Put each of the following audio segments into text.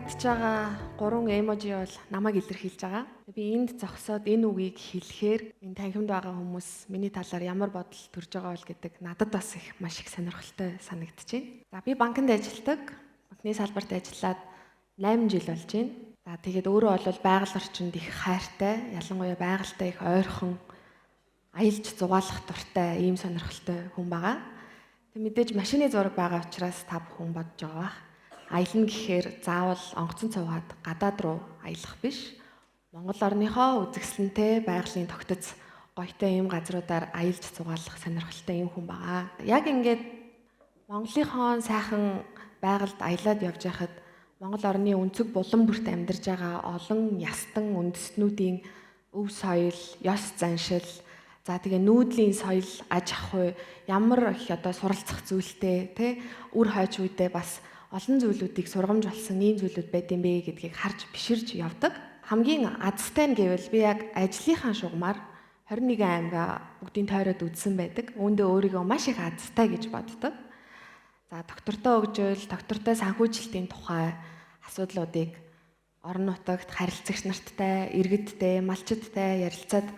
харагдаж байгаа 3 эможи бол намайг илэрхийлж байгаа. Би энд зогсоод энэ үгийг хэлэхээр энэ танхимд байгаа хүмүүс миний талаар ямар бодол төрж байгаа бол гэдэг надад бас маш их сонирхолтой санагдаж байна. За би банкнд ажилладаг. Банкны салбарт ажиллаад 8 жил болж байна. За тэгээд өөрөө бол байгаль орчинд их хайртай, ялангуяа байгальтай их ойрхон аялж зугаалах дуртай ийм сонирхолтой хүн байгаа. Тэг мэдээж машины зураг байгаа учраас та бүхэн бодож байгаа бах. Аялна гэхээр заавал онгоцон цугаад гадаад руу аялах биш. Монгол орныхоо үзэсгэлэнтэй байгалийн тогтоц гоётой ийм газруудаар аялж зугаалах сонирхолтой ийм хүн байгаа. Яг ингээд Монголынхон сайхан байгальд аялаад явж байхад Монгол орны өнцөг булан бүрт амьдарж байгаа олон ястан үндэстнүүдийн өв соёл, ёс заншил, за тэгээ нүүдлийн соёл, аж ахуй ямар их одоо суралцах зүйлтэй те үр хойч үедээ бас олон зүйлүүдийг сургамж болсон ийм зүйлүүд байд юм бэ гэдгийг харж биширж явдаг. Хамгийн азтай нь гэвэл би яг ажлынхаа шугамар 21 аймгаа бүгдийн тойроод үзсэн байдаг. Үүндээ өөрийгөө маш их азтай гэж боддог. За доктортой хөгжөөл, доктортой санхүүжилтийн тухай асуудлуудыг орон нутагт харилцагч нарттай, иргэдтэй, малчидтай ярилцаад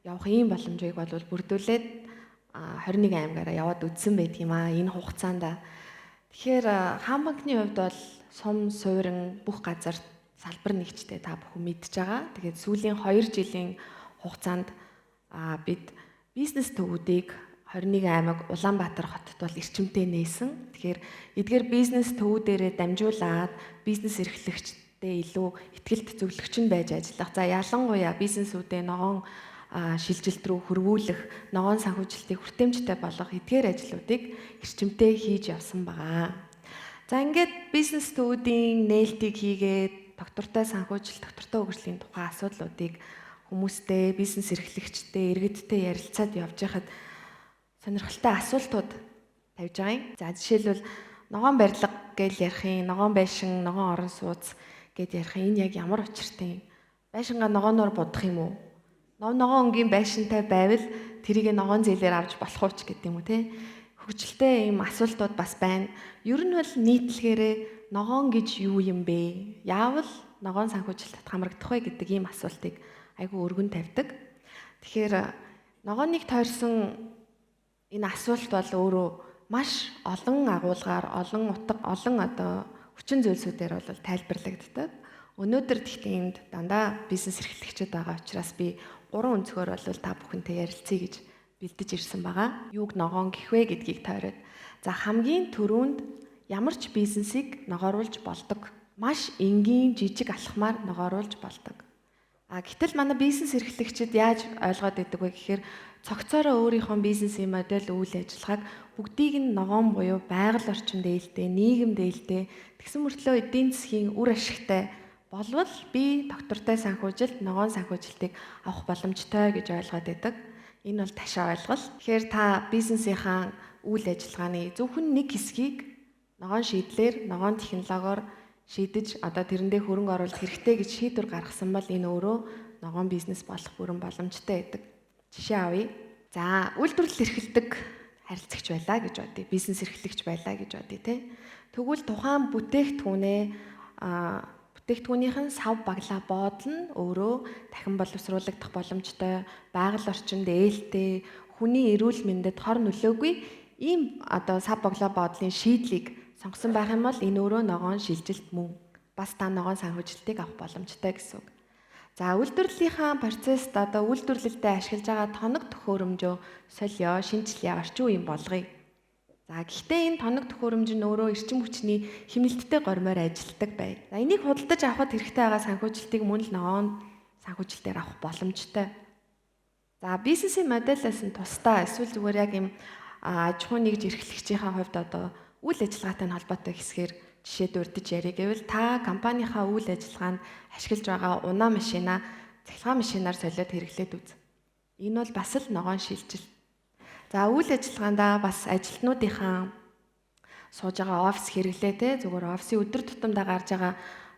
явах ийм боломжийг бол бүрдүүлээд 21 аймгаараа яваад үзсэн байдаг юм аа энэ хугацаанд. Тэгэхээр хаан банкны хувьд бол сум, суурин бүх газар салбар нэгжтэй та бүхэн мэдж байгаа. Тэгээд сүүлийн 2 жилийн хугацаанд бид бизнес төвүүдийг 21 аймаг Улаанбаатар хотод бол эрчимтэй нээсэн. Тэгэхээр эдгээр бизнес төвүүдээрээ дамжуулаад бизнес эрхлэгчтэй илүү ихтгэлт зөвлөгч нь байж ажиллах. За ялангуяа бизнесүүдээ ногоон шилжилт рүү хөрвүүлэх, ногоон санхүүжилтийг хүртээмжтэй болгох эдгээр ажлуудыг эрчимтэй хийж явсан байгаа. За ингээд бизнес төвүүдийн нээлтийг хийгээд доктортой санхүүжилт, доктортой хөгжлийн тухай асуудлуудыг хүмүүстэй, бизнес эрхлэгчтэй, иргэдтэй ярилцаад явж байхад сонирхолтой асуултууд тавьж байгаа юм. За жишээлбэл ногоон барилга гэж ярих юм, ногоон байшин, ногоон орон сууц гэж ярих юм. Энэ яг ямар учиртай юм? Байшингаа ногооноор будах юм уу? Ногоон өнгийн байшинтай байвал тэрийг ногоон зээлээр авч болох уу ч гэдэг юм уу те. Хөгжилтэй ийм асуултууд бас байна. Ер нь бол нийтлэгээрээ ногоон гэж юу юм бэ? Яавал ногоон санхүүжилтад хамрагдах вэ гэдэг ийм асуултыг айгүй өргөн тавьдаг. Тэгэхээр ногооныг тойрсон энэ асуулт бол өөрөө маш олон агуулгаар, олон утга, олон одоо хүчин зүйлсүүдээр бол тайлбарлагддаг. Өнөөдөр тэгтээ энд дандаа бизнес эрхлэгчид байгаа учраас би 3 өнцгөр бол та бүхэнтэй ярилцъя гэж бэлдэж ирсэн байгаа. Юуг ногоон гэх вэ гэдгийг тойроод. За хамгийн түрүүнд ямар ч бизнесийг ногооруулж болдог. Маш энгийн жижиг алхмаар ногооруулж болдог. Гэтэл манай бизнес эрхлэгчид яаж ойлгоод идэг вэ гэхээр цогцоороо өөрийнхөө бизнесийн модель үйл ажиллагааг бүгдийг нь ногоон буюу байгаль орчин дээлтэй, нийгэм дээлтэй, тэгсэн мөртлөө эдийн засгийн үр ашигтай болвол би доктортой санхүүжилт, ногоон санхүүжилтийг авах боломжтой гэж ойлгоод байдаг. Энэ бол ташаа ойлголт. Тэгэхээр та бизнесийнхаа үйл ажиллагааны зөвхөн нэг хэсгийг ногоон шийдлэр, ногоон технологиор шийдэж одоо тэрэндээ хөрөнгө оруулалт хэрэгтэй гэж шийдвэр гаргасан бол энэ өөрөө ногоон бизнес болох бүрэн боломжтой байдаг. Жишээ авъя. За, үйлдвэрлэл эрхэлдэг харилцагч байлаа гэж бодъё. Бизнес эрхлэгч байлаа гэж бодъё, тэ. Тэгвэл тухайн бүтээгдэхүүнийхэн сав баглаа боодлон өөрөө дахин боловсруулагдах боломжтой, байгаль орчинд ээлтэй, хүний эрүүл мэндэд хор нөлөөгүй ийм одоо сав баглаа боодлын шийдлийг сонгосон байх юм бол энэ өөрөө ногоон шилжилт мөн. Бас та ногоон санхүүжилтийг авах боломжтой гэсэн үг. За үйлдвэрлэлийнхаа процессд одоо үйлдвэрлэлдээ ашиглаж байгаа тоног төхөөрөмжөө солио, шинжилгээ, орчин үеийн болгоё. За гэхдээ энэ тоног төхөөрөмж нь өөрөө эрчим хүчний хэмнэлттэй гормоор ажилтдаг бай. За энийг худалдаж авахд хэрэгтэй байгаа санхүүжилтийг мөн л ногоон санхүүжилтээр авах боломжтой. За бизнесийн модельээс нь тусдаа эсвэл зүгээр яг юм аж ахуй нэгж эрхлэгчийн хувьд одоо үйл ажиллагаатай холбоотой хэсгээр жишээ дурдж ярих гэвэл та компанийнхаа үйл ажиллагаанд ашиглаж байгаа унаа машина, цахилгаан машинаар солиод хэрэглээд үз. Энэ бол бас л ногоон шилжилт. За үйл ажиллагаандаа бас ажилтнуудынхаа сууж байгаа офис хэрэглээ те зүгээр офисын өдөр тутамдаа гарч байгаа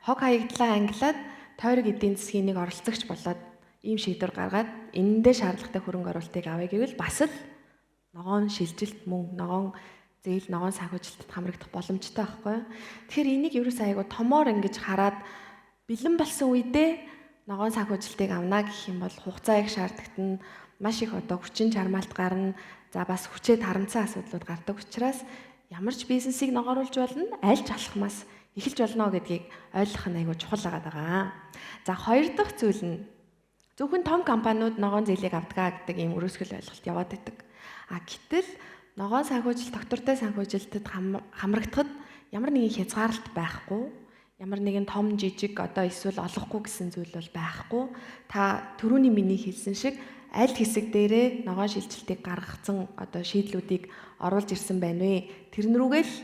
хог хаягдлаа ангилаад тойрог эдийн засгийн нэг оролцогч болоод ийм шийдвэр гаргаад энэндээ шаардлагатай хөрөнгө оруулалтыг авъя гэвэл бас л ногоон шилжилт мөн ногоон зээл ногоон санхүүжилтад хамрагдах боломжтой байхгүй юу? Тэгэхээр энийг ерөөсөө айгу томоор ингэж хараад бэлэн болсон үедээ ногоон санхүүжилтийг авна гэх юм бол хугацаа их шаардлагатна, маш их одоо хүчин чармаалт гарна, за бас хүчээ тарамцсан асуудлууд гардаг учраас ямар ч бизнесийг ногооруулж болно, аль ч алхмаас эхэлж болно гэдгийг ойлгох нь айгу чухал байгаа. За хоёр дахь зүйл нь зөвхөн том компаниуд ногоон зээлийг авдаг гэдэг ийм өрөөсгөл ойлголт яваад байдаг. Гэтэл ногоон санхүүжилт, доктортой санхүүжилтэд хамрагдахад ямар нэгэн хязгаарлалт байхгүй, ямар нэгэн том жижиг одоо эсвэл олохгүй гэсэн зүйл бол байхгүй. Та түрүүний миний хэлсэн шиг аль хэсэг дээрээ ногоон шилжилтийг гаргацсан одоо шийдлүүдийг оруулж ирсэн байна вэ? Тэрнрүүгээл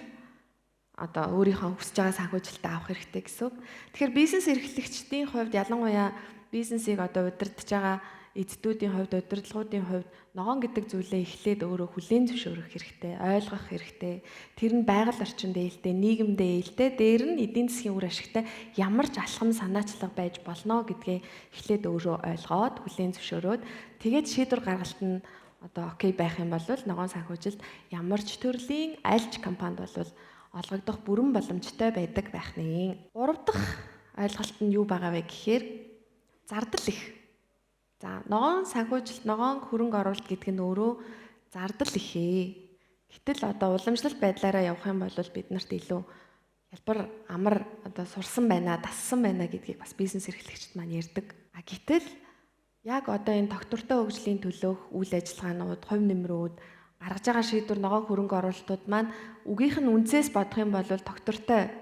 одоо өөрийнхөө хүсэж байгаа санхүүжилтээ авах хэрэгтэй гэсэн. Тэгэхээр бизнес эрхлэгчдийн хувьд ялангуяа бизнесийг одоо удирдах байгаа эддүүдийн хувьд, удирдлагуудын хувьд ногоон гэдэг зүйлээ эхлээд өөрөө хүлээн зөвшөөрөх хэрэгтэй, ойлгох хэрэгтэй. Тэр нь байгаль орчинд ээлтэй, нийгэмдээ ээлтэй, дээр нь эдийн засгийн үр ашигтай ямар ч алхам санаачлага байж болно гэдгээ эхлээд өөрөө ойлгоод, хүлээн зөвшөөрөөд тэгээд шийдвэр гаргалт нь одоо окей байх юм бол ногоон санхүүжилт ямар ч төрлийн аль ч компанид бол олгогдох бүрэн боломжтой байдаг байх нэ. Гурав дахь ойлголт нь юу байгаа вэ гэхээр зардал их. За ногоон санхүүжилт, ногоон хөрөнгө оруулалт гэдэг нь өөрөө зардал ихээ. Гэтэл одоо уламжлалт байдлаараа явах юм бол биднэрт илүү хялбар амар одоо сурсан байна, дассан байна гэдгийг бас бизнес эрхлэгчид маань ярьдаг. Гэтэл яг одоо энэ доктортой хөгжлийн төлөөх үйл ажиллагаанууд, хувь нэмрүүд гаргаж байгаа шийдвэр ногоон хөрөнгө оруулалтууд маань үгийнх нь үнцээс бодох юм бол доктортой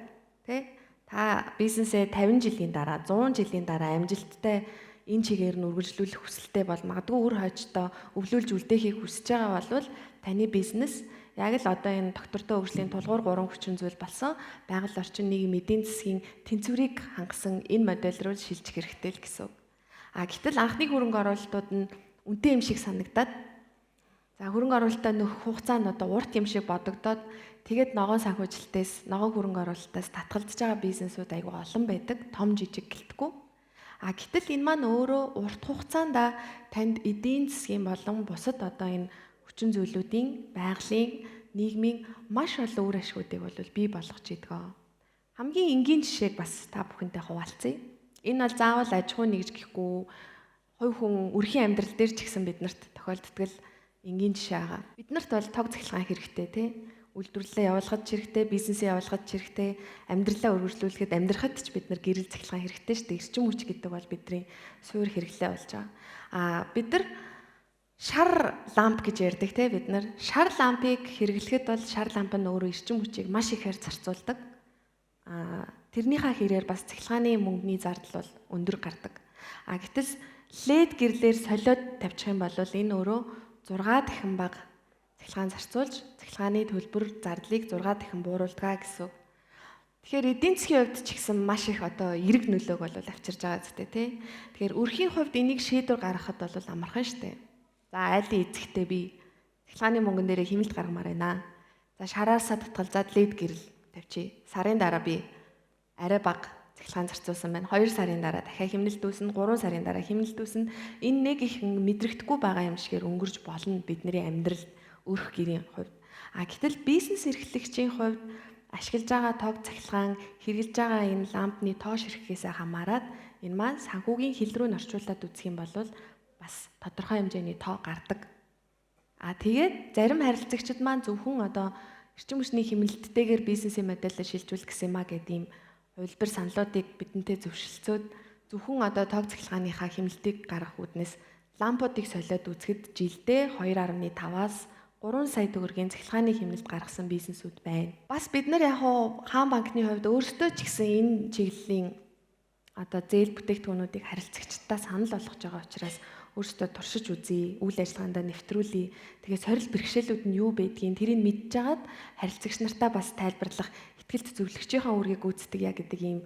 тий та бизнесээ 50 жилийн дараа, 100 жилийн дараа амжилттай энэ чигээр нь үргэлжлүүлэх хүсэлтэй бол магадгүй үр хойчтой өвлүүлж үлдээхийг хүсэж байгаа бол таны бизнес яг л одоо энэ доктортой хөгжлийн тулгуур 3 хүчин зүйл болсон байгаль орчин нийгэм эдийн засгийн тэнцвэрийг хангасан энэ модель руу шилжих хэрэгтэй л гэсэн. Гэтэл анхны хөрөнгө оруулалтууд нь үнэтэй юм шиг санагдаад за хөрөнгө оруулалтаа нөхөх хугацаа нь одоо урт юм шиг бодогдоод тэгээд ногоон санхүүжилтээс, ногоон хөрөнгө оруулалтаас татгалзаж байгаа бизнесүүд айгүй олон байдаг, том жижиг гэлтгүй. Гэтэл энэ маань өөрөө урт хугацаанд танд эдийн засгийн болон бусад одоо энэ хүчин зүйлүүдийн, байгалийн, нийгмийн маш олон үр ашигуудыг бол бий болгож идэг. Хамгийн энгийн жишээг бас та бүхэнтэй хуваалцъя. Энэ бол заавал аж ахуй нэгж гэхгүй, хувь хүн өрхийн амьдрал дээр ч гэсэн биднэрт тохиолддог энгийн жишээ байгаа. Биднэрт бол тог цахилгаан хэрэгтэй тий. Үйлдвэрлэлээ явуулахад ч хэрэгтэй, бизнесээ явуулахад ч хэрэгтэй, амьдралаа үргэлжлүүлэхэд амьдрахад ч бид нар гэрэл цахилгаан хэрэгтэй шүү дээ. Эрчим хүч гэдэг бол бидний суур хэрэглээ болж байгаа. Бид нар шар ламп гэж ярьдаг тий бид нар. Шар лампыг хэрэглэхэд бол шар ламп нь өөрөө эрчим хүчийг маш ихээр зарцуулдаг. Тэрнийхээ хэрээр бас цахилгааны мөнгөний зардал бол өндөр гардаг. Гэтэл LED гэрлээр солиод тавьчих юм бол энэ өөрөө 6 дахин бага цахилгаан зарцуулж цахилгааны төлбөр зардлыг 6 дахин бууруулдаг гэсэн. Тэгэхээр эдийн засгийн хувьд ч гэсэн маш их одоо эерэг нөлөөг бол авчирж байгаа зүтэй тий. Тэгэхээр өрхийн хувьд энийг шийдвэр гаргахад бол амархан штэ. За айлын эзэгтэй би цахилгааны мөнгөн дээрээ хэмнэлт гаргамаар байна. За шараасаа татгалзаад LED гэрэл тавьчих. Сарын дараа би арай бага цахилгаан зарцуулсан байна. 2 сарын дараа дахиад хэмнэлт дүүснэ, 3 сарын дараа хэмнэлт дүүснэ. Энэ нэг их мэдрэгдэхгүй байгаа юм шигээр өнгөрч болно бидний амьдралд өрх гэрийн хувьд. Гэтэл бизнес эрхлэгчийн хувьд ашиглаж байгаа тог цахилгаан, хэрэглэж байгаа энэ лампны тоо ширхгээс хамаарат энэ маань санхүүгийн хил рүү орчуулад үзэх юм бол бас тодорхой хэмжээний тоо гардаг. Тэгээд зарим харилцагчид маань зөвхөн одоо эрчим хүчний хэмнэлттэйгээр бизнесийн модельд шилжүүлэх гэсэн юм гэдэг ийм хувилбар саналуудыг бидэнтэй зөвшөлдсөд зөвхөн одоо тог цахилгааныхаа хэмнэлтийг гаргах үүднээс лампуудыг солиод үзэхэд жилдээ 2.5-аас 3 сая төгрөгийн цахилгааны хэмнэлт гаргасан бизнесүүд байна. Бас бид нар яг хаан банкны хувьд өөрсдөө ч гэсэн энэ чиглэлийн одоо зээл бүтээгдэхүүнүүдийг харилцагчдаа санал болгож байгаа учраас өөрсдөө туршиж үзье, үйл ажиллагаанд нэвтрүүлье. Тэгээд сорил бэрхшээлүүд нь юу байдгийг тэрийг мэдж агаад харилцагч нартаа бас тайлбарлах, ихтгэлт зөвлөгчийнхээ үүргийг гүйцэтгэх яг гэдэг ийм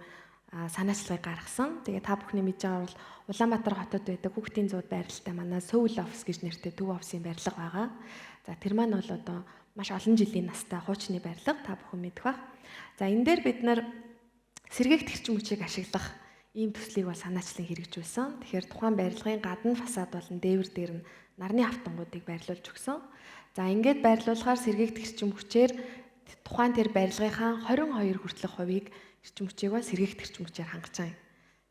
санаачлалыг гаргасан. Тэгээд та бүхний мэдж байгаа бол Улаанбаатар хотод байдаг Хүүхдийн зууд байралтай манай Soul Office гэж нэртэй төв офисын барилга байгаа. За тэр маань бол одоо маш олон жилийн настай хуучны барилга, та бүхэн мэдэх бах. За энэ дээр бид нар сэргээгт эрчим хүчийг ашиглах ийм төслийг бол санаачлан хэрэгжүүлсэн. Тэгэхээр тухайн барилгын гадна фасад болон дээвэр дээр нь нарны автангуудыг байрлуулж өгсөн. За ингээд байрлуулахаар сэргээгдэх эрчим хүчээр тухайн тэр барилгынхаа 22 хүртэлх хувийг эрчим хүчийг бол сэргээгдэх эрчим хүчээр хангаж байгаа юм.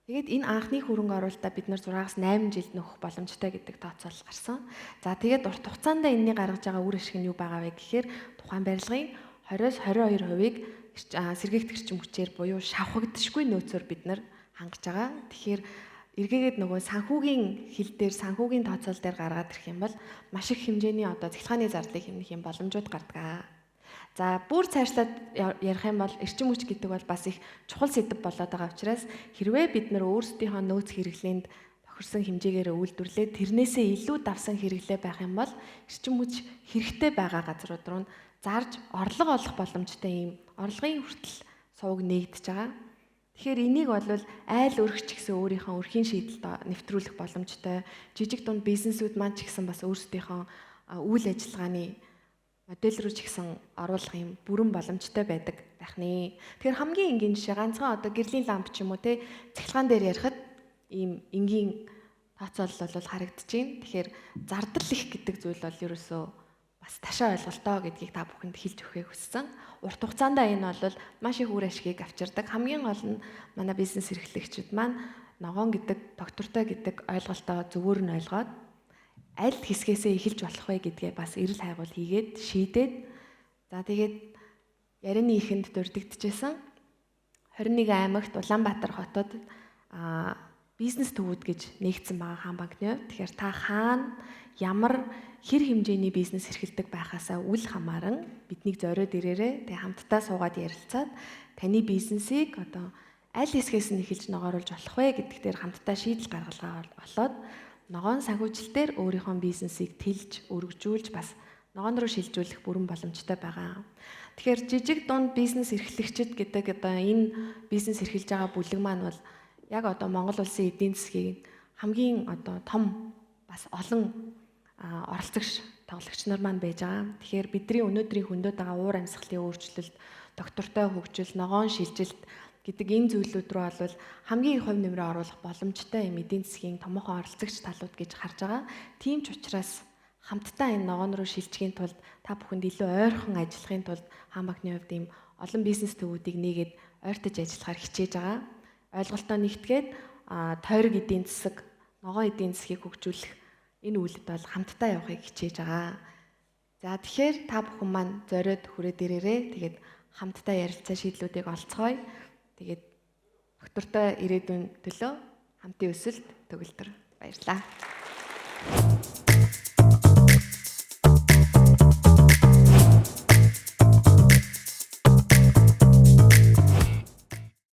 Тэгээд энэ анхны хөрөнгө оруулалтаа бид нар 6-8 жилд нөхөх боломжтой гэдэг тооцоолол гарсан. За тэгээд урт хугацаанд энэний гаргаж байгаа үр ашиг нь юу байгаа вэ гэхээр тухайн барилгын 20-22% сэргээгдэх эрчим хүчээр буюу шавхагдшгүй нөөцөөр бид нар хангаж байгаа. Тэгэхээр эргээгээд нөгөө санхүүгийн хил дээр санхүүгийн тооцоол дээр гаргаад ирэх юм бол маш их хэмжээний одоо цахилгааны зардлыг хэмнэх юм боломжууд гардаг. За бүр цаашлаад ярих юм бол эрчим хүч гэдэг бол бас их чухал сэдэв болоод байгаа учраас хэрвээ бид нар өөрсдийнхөө нөөц хэрэглээнд тохирсон хэмжээгээр үйлдвэрлээд тэрнээсээ илүү давсан хэрэглээ байх юм бол эрчим хүч хэрэгтэй байгаа газрууд руу зарж орлого олох боломжтой юм орлогын хүртэл сувг нээгдэж байгаа. Тэгэхээр энийг бол айл өргөч гэсэн өөрийнхөө өрхийн шийдэлд нэвтрүүлэх боломжтой. Жижиг дунд бизнесүүд маань ч гэсэн бас өөрсдийнхөө үйл ажиллагааны модель руу ч гэсэн оруулах юм бүрэн боломжтой байдаг байх нэ. Тэгэхээр хамгийн энгийн жишээ ганцхан одоо гэрлийн ламп ч юм уу те цахилгаан дээр ярихад ийм энгийн тооцоолол бол харагдаж байна. Тэгэхээр зардал их гэдэг зүйл бол ерөөсөө бас ташаа ойлголтоо гэдгийг та бүхэнд хэлж өгөхийг хүссэн. Урт хугацаанд энэ бол маш их үр ашгийг авчирдаг. Хамгийн гол нь манай бизнес эрхлэгчид маань ногоон гэдэг, доктортой гэдэг ойлголтоо зөвөр нь ойлгоод аль хэсгээсээ эхэлж болох вэ гэдгээ бас эрэл хайгуул хийгээд шийдээд за тэгээд ярины ихэнд дурддагчээсэн 21 аймагт Улаанбаатар хотод бизнес төвүүд гэж нээгдсэн байгаа хаан банкны хувьд. Тэгэхээр та хаана ямар хэр хэмжээний бизнес эрхэлдэг байхаасаа үл хамааран биднийг зориод ирээрээ тэгээ хамтдаа суугаад ярилцаад таны бизнесийг одоо аль хэсгээс нь эхэлж ногооруулж болох вэ гэдэгт дээр хамтдаа шийдэл гаргалгаа болоод ногоон санхүүжилтээр өөрийнхөө бизнесийг тэлж, өргөжүүлж бас ногоон руу шилжүүлэх бүрэн боломжтой байгаа. Тэгэхээр жижиг дунд бизнес эрхлэгчид гэдэг одоо энэ бизнес эрхэлж байгаа бүлэг маань бол яг одоо Монгол улсын эдийн засгийн хамгийн одоо том бас олон оролцогч тоглогч нар маань байж байгаа. Тэгэхээр бидний өнөөдрийн хөндөд байгаа уур амьсгалын өөрчлөлт, доктортой хөгжил, ногоон шилжилт гэдэг энэ зүйлүүд рүү бол хамгийн их хувь нэмрээ оруулах боломжтой юм эдийн засгийн томоохон оролцогч талууд гэж харж байгаа. Тийм ч учраас хамтдаа энэ ногоон руу шилжихийн тулд та бүхэнд илүү ойрхон ажиллахын тулд хаан банкны хувьд ийм олон бизнес төвүүдийг нээгээд ойртож ажиллахаар хичээж байгаа. Ойлголтоо нэгтгээд тойрог эдийн засаг, ногоон эдийн засгийг хөгжүүлэх энэ үйлдэл бол хамтдаа явахыг хичээж байгаа. За тэгэхээр та бүхэн маань зориод хүрээд ирээрээ тэгээд хамтдаа ярилцаа шийдлүүдийг олцгоё. Тэгээд доктортой ирээдүйн төлөө хамтын өсөлт төгөлдөр баярлалаа.